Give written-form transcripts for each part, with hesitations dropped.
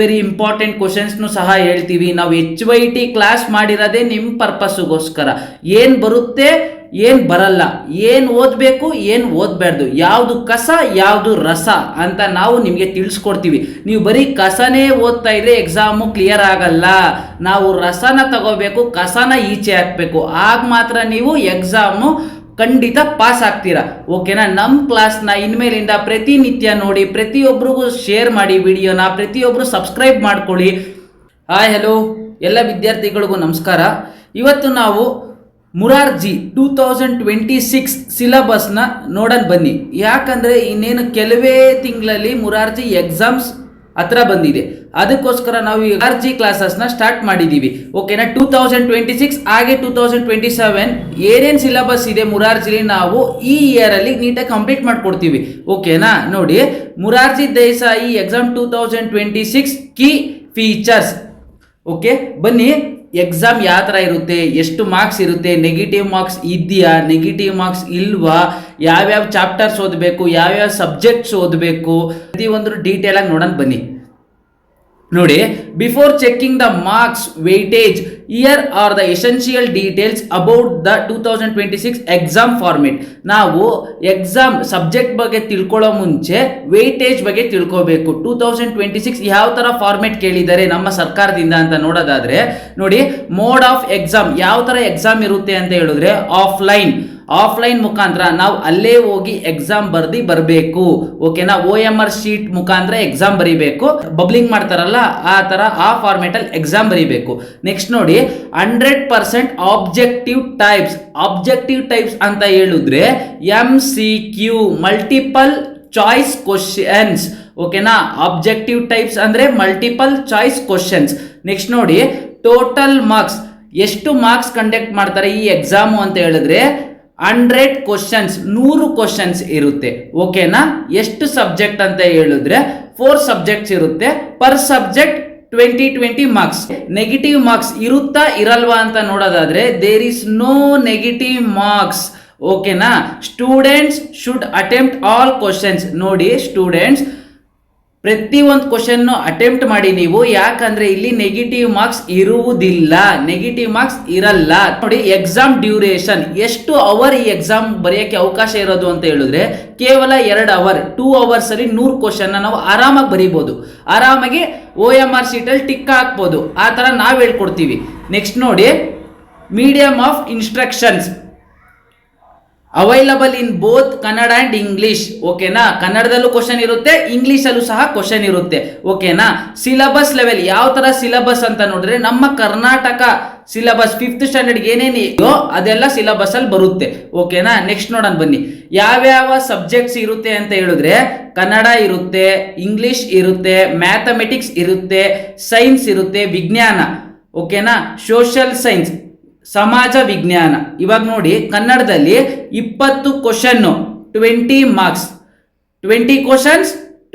Very important questions ಸಹ ಹೇಳ್ತೀವಿ. ನಾವು HYT ಕ್ಲಾಸ್ ಮಾಡಿರೋದೇ ನಿಮ್ಮ ಪರ್ಪಸ್ಗೋಸ್ಕರ. ಏನು ಬರುತ್ತೆ ಏನು ಬರಲ್ಲ, ಏನು ಓದಬೇಕು ಏನು ಓದಬಾರ್ದು, ಯಾವುದು ಕಸ ಯಾವುದು ರಸ ಅಂತ ನಾವು ನಿಮಗೆ ತಿಳಿಸ್ಕೊಡ್ತೀವಿ. ನೀವು ಬರೀ ಕಸನೇ ಓದ್ತಾ ಇದ್ರೆ ಎಕ್ಸಾಮು ಕ್ಲಿಯರ್ ಆಗಲ್ಲ. ನಾವು ರಸನ ತಗೋಬೇಕು, ಕಸನ ಈಚೆ ಹಾಕಬೇಕು. ಆಗ ಮಾತ್ರ ನೀವು ಎಕ್ಸಾಮು ಖಂಡಿತ ಪಾಸ್ ಆಗ್ತೀರಾ. ಓಕೆನಾ? ನಮ್ಮ ಕ್ಲಾಸ್ನ ಇನ್ಮೇಲಿಂದ ಪ್ರತಿನಿತ್ಯ ನೋಡಿ, ಪ್ರತಿಯೊಬ್ಬರಿಗೂ ಶೇರ್ ಮಾಡಿ ವಿಡಿಯೋನ, ಪ್ರತಿಯೊಬ್ಬರು ಸಬ್ಸ್ಕ್ರೈಬ್ ಮಾಡ್ಕೊಳ್ಳಿ. ಹಾಯ್ ಹಲೋ ಎಲ್ಲ ವಿದ್ಯಾರ್ಥಿಗಳಿಗೂ ನಮಸ್ಕಾರ. ಇವತ್ತು ನಾವು ಮುರಾರ್ಜಿ 2026 ಸಿಲಬಸ್ನ ನೋಡೋಣ ಬನ್ನಿ. ಯಾಕಂದರೆ ಇನ್ನೇನು ಕೆಲವೇ ತಿಂಗಳಲ್ಲಿ ಮುರಾರ್ಜಿ ಎಕ್ಸಾಮ್ಸ್ ಹತ್ರ ಬಂದಿದೆ. ಅದಕ್ಕೋಸ್ಕರ ನಾವು ಈ ಮುರಾರ್ಜಿ ಕ್ಲಾಸಸ್ನ ಸ್ಟಾರ್ಟ್ ಮಾಡಿದ್ದೀವಿ. ಓಕೆನಾ? 2026 ಹಾಗೆ 2027 ಏನೇನು ಸಿಲಬಸ್ ಇದೆ ಮುರಾರ್ಜಿಲಿ ನಾವು ಈ ಇಯರಲ್ಲಿ ನೀಟಾಗಿ ಕಂಪ್ಲೀಟ್ ಮಾಡಿಕೊಡ್ತೀವಿ. ಓಕೆನಾ? ನೋಡಿ, Morarji Desai exam 2026 key features. Okay, ಬನ್ನಿ. ಎಕ್ಸಾಮ್ ಯಾವ ಥರ ಇರುತ್ತೆ, ಎಷ್ಟು ಮಾರ್ಕ್ಸ್ ಇರುತ್ತೆ, ನೆಗೆಟಿವ್ ಮಾರ್ಕ್ಸ್ ಇದೆಯಾ, ನೆಗೆಟಿವ್ ಮಾರ್ಕ್ಸ್ ಇಲ್ವಾ, ಯಾವ್ಯಾವ ಚಾಪ್ಟರ್ಸ್ ಓದಬೇಕು, ಯಾವ್ಯಾವ ಸಬ್ಜೆಕ್ಟ್ಸ್ ಓದಬೇಕು, ಪ್ರತಿಯೊಂದು ಡೀಟೇಲಾಗಿ ನೋಡೋಣ ಬನ್ನಿ. ನೋಡಿ, before checking the marks weightage here are the essential details about the 2026 exam format. ನಾವು ಎಕ್ಸಾಮ್ ಸಬ್ಜೆಕ್ಟ್ ಬಗ್ಗೆ ತಿಳ್ಕೊಳ್ಳೋ ಮುಂಚೆ ವೇಟೇಜ್ ಬಗ್ಗೆ ತಿಳ್ಕೋಬೇಕು. 2026 ಯಾವ ಥರ ಫಾರ್ಮೇಟ್ ಕೇಳಿದ್ದಾರೆ ನಮ್ಮ ಸರ್ಕಾರದಿಂದ ಅಂತ ನೋಡೋದಾದ್ರೆ, ನೋಡಿ, ಮೋಡ್ ಆಫ್ ಎಕ್ಸಾಮ್ ಯಾವ ಥರ ಎಕ್ಸಾಮ್ ಇರುತ್ತೆ ಅಂತ ಹೇಳಿದ್ರೆ ಆಫ್ಲೈನ್ ಮುಖಾಂತರ ನಾವು ಅಲ್ಲೇ ಹೋಗಿ ಎಕ್ಸಾಮ್ ಬರಬೇಕು. ಓಕೆನಾ? OMR ಶೀಟ್ ಮುಖಾಂತರ ಎಕ್ಸಾಮ್ ಬರೀಬೇಕು. ಬಬ್ಲಿಂಗ್ ಮಾಡ್ತಾರಲ್ಲ ಆ ಥರ ಆ ಫಾರ್ಮೇಟಲ್ಲಿ ಎಕ್ಸಾಮ್ ಬರೀಬೇಕು. ನೆಕ್ಸ್ಟ್ ನೋಡಿ, 100% ಆಬ್ಜೆಕ್ಟಿವ್ ಟೈಪ್ಸ್ ಅಂತ ಹೇಳಿದ್ರೆ MCQ ಮಲ್ಟಿಪಲ್ ಚಾಯ್ಸ್ ಕ್ವಶನ್ಸ್. ಓಕೆನಾ? ಆಬ್ಜೆಕ್ಟಿವ್ ಟೈಪ್ಸ್ ಅಂದರೆ ಮಲ್ಟಿಪಲ್ ಚಾಯ್ಸ್ ಕ್ವಶನ್ಸ್. ನೆಕ್ಸ್ಟ್ ನೋಡಿ, ಟೋಟಲ್ ಮಾರ್ಕ್ಸ್ ಎಷ್ಟು ಮಾರ್ಕ್ಸ್ ಕಂಡಕ್ಟ್ ಮಾಡ್ತಾರೆ ಈ ಎಕ್ಸಾಮು ಅಂತ ಹೇಳಿದ್ರೆ 100 ಕ್ವಶನ್ಸ್, 100 ಕ್ವಶನ್ಸ್ ಇರುತ್ತೆ. ಓಕೆನಾ? ಎಷ್ಟು ಸಬ್ಜೆಕ್ಟ್ ಅಂತ ಹೇಳಿದ್ರೆ 4 ಸಬ್ಜೆಕ್ಟ್ಸ್ ಇರುತ್ತೆ. Per subject 20 marks. Negative marks ಇರುತ್ತಾ ಇರಲ್ವಾ ಅಂತ ನೋಡೋದಾದ್ರೆ there is no negative marks. ಓಕೆನಾ? Students should attempt all questions. ನೋಡಿ, ಸ್ಟೂಡೆಂಟ್ಸ್ ಪ್ರತಿಯೊಂದು ಕ್ವಶನ್ ಅಟೆಂಪ್ಟ್ ಮಾಡಿ ನೀವು. ಯಾಕಂದ್ರೆ ಇಲ್ಲಿ ನೆಗೆಟಿವ್ ಮಾರ್ಕ್ಸ್ ಇರುವುದಿಲ್ಲ, ನೆಗೆಟಿವ್ ಮಾರ್ಕ್ಸ್ ಇರಲ್ಲ. ನೋಡಿ, ಎಕ್ಸಾಮ್ ಡ್ಯೂರೇಷನ್ ಎಷ್ಟು ಅವರ್ ಈ ಎಕ್ಸಾಮ್ ಬರೆಯೋಕ್ಕೆ ಅವಕಾಶ ಇರೋದು ಅಂತ ಹೇಳಿದ್ರೆ ಕೇವಲ 2 ಅವರ್. 2 ಅವರ್ಸ್ ಅಲ್ಲಿ 100 ಕ್ವಶನ್ ನಾವು ಆರಾಮಾಗಿ ಬರೀಬಹುದು. ಆರಾಮಾಗಿ OMR ಶೀಟಲ್ಲಿ ಟಿಕ್ ಹಾಕ್ಬೋದು. ಆ ಥರ ನಾವು ಹೇಳ್ಕೊಡ್ತೀವಿ. ನೆಕ್ಸ್ಟ್ ನೋಡಿ, medium of instructions available in both Kannada and English. ಓಕೆನಾ? ಕನ್ನಡದಲ್ಲೂ ಕ್ವಶನ್ ಇರುತ್ತೆ, ಇಂಗ್ಲಿಷಲ್ಲೂ ಸಹ ಕ್ವಶನ್ ಇರುತ್ತೆ. ಓಕೆನಾ? ಸಿಲಬಸ್ ಲೆವೆಲ್ ಯಾವ ತರ ಸಿಲಬಸ್ ಅಂತ ನೋಡಿದ್ರೆ ನಮ್ಮ ಕರ್ನಾಟಕ ಸಿಲಬಸ್ 5th ಸ್ಟ್ಯಾಂಡರ್ಡ್ ಏನೇನಿದೆಯೋ ಅದೆಲ್ಲ ಸಿಲಬಸ್ ಅಲ್ಲಿ ಬರುತ್ತೆ. ಓಕೆನಾ? ನೆಕ್ಸ್ಟ್ ನೋಡೋಣ ಬನ್ನಿ. ಯಾವ್ಯಾವ ಸಬ್ಜೆಕ್ಟ್ಸ್ ಇರುತ್ತೆ ಅಂತ ಹೇಳಿದ್ರೆ ಕನ್ನಡ ಇರುತ್ತೆ, ಇಂಗ್ಲಿಷ್ ಇರುತ್ತೆ, ಮ್ಯಾಥಮೆಟಿಕ್ಸ್ ಇರುತ್ತೆ, ಸೈನ್ಸ್ ಇರುತ್ತೆ, ವಿಜ್ಞಾನ. ಓಕೆನಾ? ಸೋಷಿಯಲ್ ಸೈನ್ಸ್, ಸಮಾಜ ವಿಜ್ಞಾನ. ಇವಾಗ ನೋಡಿ, ಕನ್ನಡದಲ್ಲಿ 20 question 20 marks, 20 questions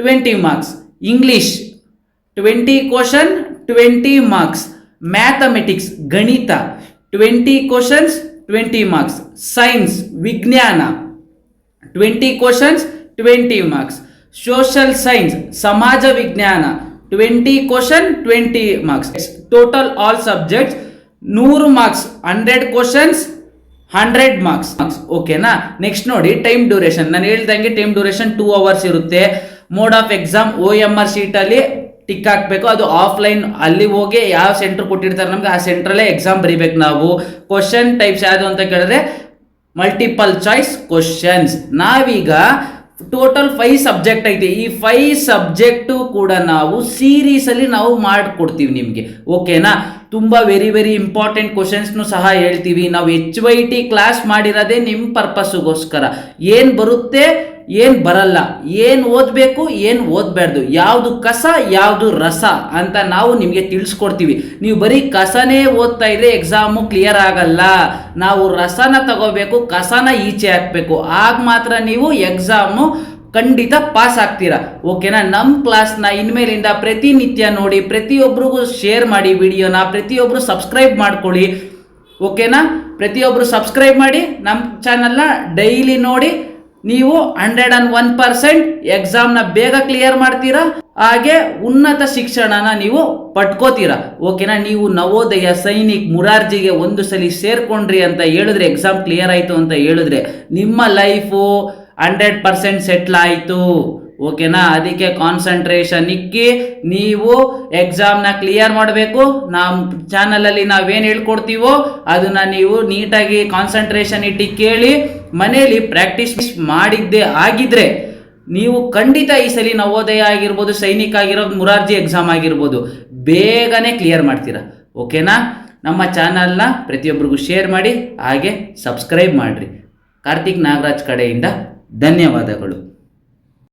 20 marks. English 20 question 20 marks. Mathematics ಗಣಿತ 20 ಕ್ವಶನ್ಸ್ 20 ಮಾರ್ಕ್ಸ್. ಸೈನ್ಸ್ ವಿಜ್ಞಾನ 20 ಕ್ವಶನ್ಸ್ 20 ಮಾರ್ಕ್ಸ್. ಸೋಷಿಯಲ್ ಸೈನ್ಸ್ ಸಮಾಜ ವಿಜ್ಞಾನ 20 question 20 marks. Total all subjects 100 marks. 100 questions 100 marks. ಓಕೆನಾ? ನೆಕ್ಸ್ಟ್ ನೋಡಿ, ಟೈಮ್ ಡ್ಯೂರೇಷನ್. ನಾನು ಹೇಳ್ದಂಗೆ ಟೈಮ್ ಡ್ಯೂರೇಷನ್ 2 ಅವರ್ಸ್ ಇರುತ್ತೆ. ಮೋಡ್ ಆಫ್ ಎಕ್ಸಾಮ್ OMR ಶೀಟಲ್ಲಿ ಟಿಕ್ ಹಾಕಬೇಕು. ಅದು ಆಫ್ಲೈನ್, ಅಲ್ಲಿ ಹೋಗಿ ಯಾವ ಸೆಂಟರ್ ಕೊಟ್ಟಿರ್ತಾರೆ ನಮ್ಗೆ ಆ ಸೆಂಟ್ರಲ್ಲೇ ಎಕ್ಸಾಮ್ ಬರೀಬೇಕು ನಾವು. ಕ್ವಶನ್ ಟೈಪ್ಸ್ ಯಾವುದು ಅಂತ ಕೇಳಿದ್ರೆ ಮಲ್ಟಿಪಲ್ ಚಾಯ್ಸ್ ಕ್ವಶನ್ಸ್. ನಾವೀಗ ಟೋಟಲ್ 5 ಸಬ್ಜೆಕ್ಟ್ ಐತೆ. ಈ 5 ಸಬ್ಜೆಕ್ಟು ಕೂಡ ನಾವು ಸೀರೀಸಲ್ಲಿ ನಾವು ಮಾಡಿಕೊಡ್ತೀವಿ ನಿಮಗೆ. ಓಕೆನಾ? ತುಂಬ ವೆರಿ ಇಂಪಾರ್ಟೆಂಟ್ ಕ್ವಶನ್ಸ್ನು ಸಹ ಹೇಳ್ತೀವಿ. ನಾವು HYT ಕ್ಲಾಸ್ ಮಾಡಿರೋದೇ ನಿಮ್ಮ ಪರ್ಪಸ್ಗೋಸ್ಕರ. ಏನು ಬರುತ್ತೆ ಏನು ಬರಲ್ಲ, ಏನು ಓದಬೇಕು ಏನು ಓದಬಾರ್ದು, ಯಾವುದು ಕಸ ಯಾವುದು ರಸ ಅಂತ ನಾವು ನಿಮಗೆ ತಿಳಿಸ್ಕೊಡ್ತೀವಿ. ನೀವು ಬರೀ ಕಸನೇ ಓದ್ತಾ ಇದ್ರೆ ಎಕ್ಸಾಮು ಕ್ಲಿಯರ್ ಆಗಲ್ಲ. ನಾವು ರಸನ ತಗೋಬೇಕು, ಕಸನ ಈಚೆ ಹಾಕಬೇಕು. ಆಗ ಮಾತ್ರ ನೀವು ಎಕ್ಸಾಮು ಖಂಡಿತ ಪಾಸ್ ಆಗ್ತೀರಾ. ಓಕೆನಾ? ನಮ್ಮ ಕ್ಲಾಸ್ನ ಇನ್ಮೇಲಿಂದ ಪ್ರತಿನಿತ್ಯ ನೋಡಿ, ಪ್ರತಿಯೊಬ್ಬರಿಗೂ ಶೇರ್ ಮಾಡಿ ವಿಡಿಯೋನ, ಪ್ರತಿಯೊಬ್ಬರು ಸಬ್ಸ್ಕ್ರೈಬ್ ಮಾಡ್ಕೊಳ್ಳಿ. ಓಕೆನಾ? ಪ್ರತಿಯೊಬ್ಬರು ಸಬ್ಸ್ಕ್ರೈಬ್ ಮಾಡಿ ನಮ್ಮ ಚಾನಲ್ನ ಡೈಲಿ ನೋಡಿ. ನೀವು 101% ಎಕ್ಸಾಮ್ನ ಬೇಗ ಕ್ಲಿಯರ್ ಮಾಡ್ತೀರಾ. ಹಾಗೆ ಉನ್ನತ ಶಿಕ್ಷಣನ ನೀವು ಪಡ್ಕೋತೀರಾ. ಓಕೆನಾ. ನೀವು ನವೋದಯ, ಸೈನಿಕ್, ಮುರಾರ್ಜಿಗೆ ಒಂದು ಸಲ ಸೇರ್ಕೊಂಡ್ರಿ ಅಂತ ಹೇಳಿದ್ರೆ, ಎಕ್ಸಾಮ್ ಕ್ಲಿಯರ್ ಆಯಿತು ಅಂತ ಹೇಳಿದ್ರೆ ನಿಮ್ಮ ಲೈಫು 100% ಸೆಟ್ಲ್ ಆಯಿತು. ಓಕೆನಾ. ಅದಕ್ಕೆ ಕಾನ್ಸಂಟ್ರೇಷನ್ ಇಕ್ಕಿ ನೀವು ಎಕ್ಸಾಮ್ನ ಕ್ಲಿಯರ್ ಮಾಡಬೇಕು. ನಮ್ಮ ಚಾನಲಲ್ಲಿ ನಾವೇನು ಹೇಳ್ಕೊಡ್ತೀವೋ ಅದನ್ನು ನೀವು ನೀಟಾಗಿ ಕಾನ್ಸಂಟ್ರೇಷನ್ ಇಟ್ಟು ಕೇಳಿ ಮನೆಯಲ್ಲಿ ಪ್ರಾಕ್ಟೀಸ್ ಮಾಡಿದ್ದೇ ಆಗಿದ್ರೆ ನೀವು ಖಂಡಿತ ಈ ಸಲ ನವೋದಯ ಆಗಿರ್ಬೋದು, ಸೈನಿಕ ಆಗಿರೋದು, ಮುರಾರ್ಜಿ ಎಕ್ಸಾಮ್ ಆಗಿರ್ಬೋದು, ಬೇಗನೆ ಕ್ಲಿಯರ್ ಮಾಡ್ತೀರಾ. ಓಕೆನಾ. ನಮ್ಮ ಚಾನಲ್ನ ಪ್ರತಿಯೊಬ್ಬರಿಗೂ ಶೇರ್ ಮಾಡಿ, ಹಾಗೆ ಸಬ್ಸ್ಕ್ರೈಬ್ ಮಾಡಿರಿ. ಕಾರ್ತಿಕ್ ನಾಗರಾಜ್ ಕಡೆಯಿಂದ ಧನ್ಯವಾದಗಳು.